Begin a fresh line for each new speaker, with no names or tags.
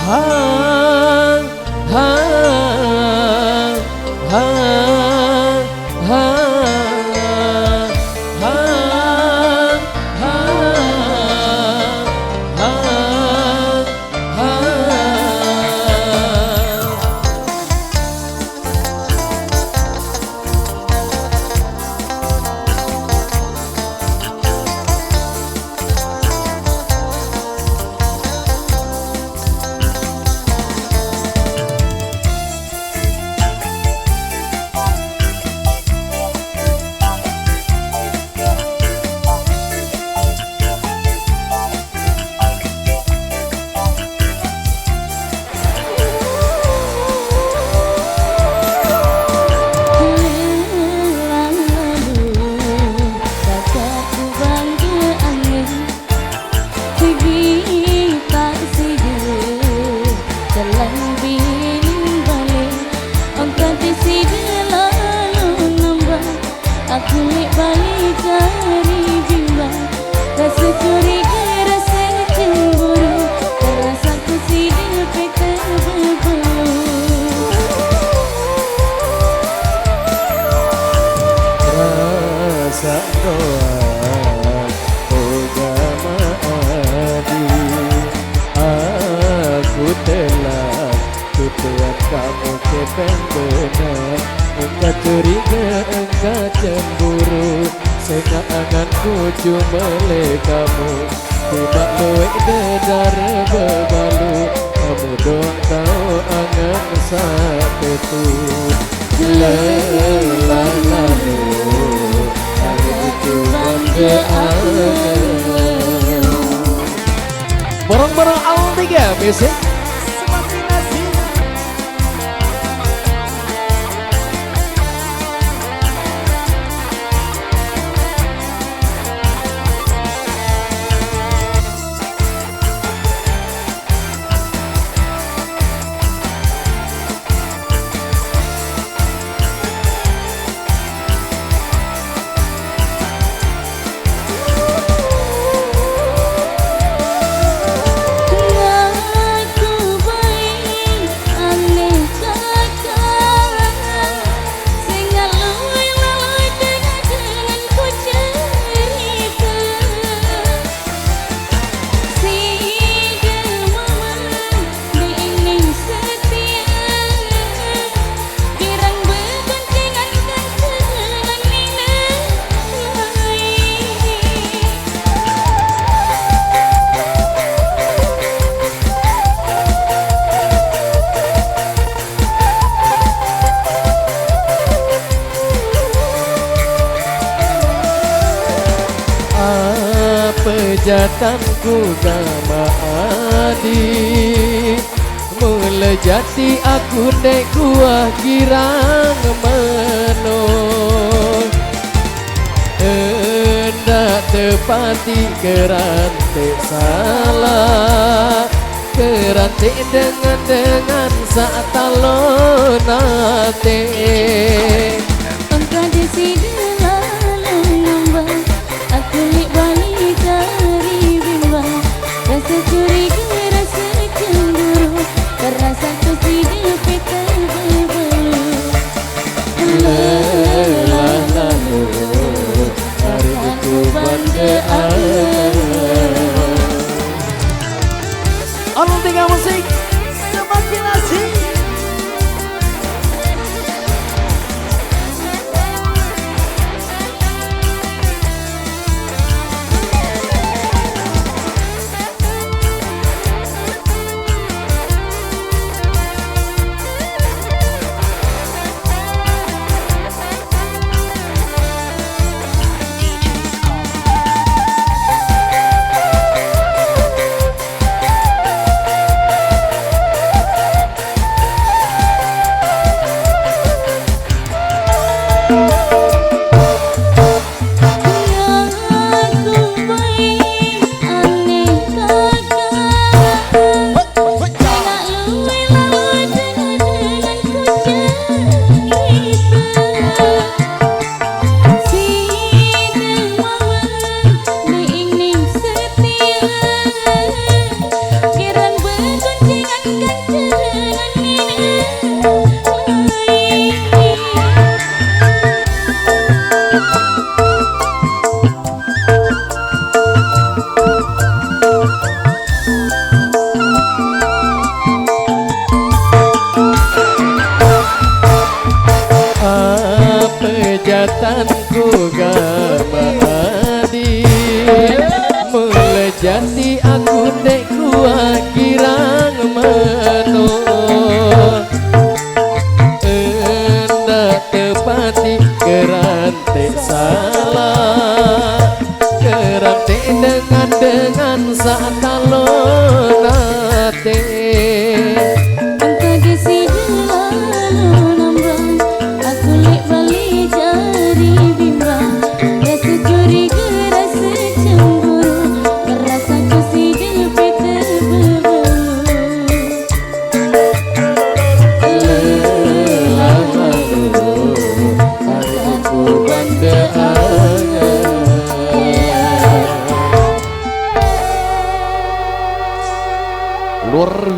ha ha ha ha Kamu kepeng benar, engkau curiga, engkau cemburu. Senanganku cuma le kamu, tidak luik dedar bebalu. Kamu dong tahu angan satu tu. Lelah lalu, aku bangga angan. Barang-barang Al-3 Music. Pejatanku nama Adi, melejati aku dek kuah girang menon. Hendak tepati kerantik salah, kerantik dengan saat talon nate.
Engkau di sini lalu nambah, aku lik balik dari bimbang. Rasa curiga, rasa cemburu, terasa kesini peta berbelu.
Lelah lalu, hari itu bangga Al-3 Musik semakin asik. Pejatanku gabadi melejati aku dek kuah kirang menol hendak tepati kerantik salah kerantik dengan saat talon nate
Engkau gesi delalu nambang aku lek balik cari bimbang rasa curiga rasa cemburu merasa kasih depe
luar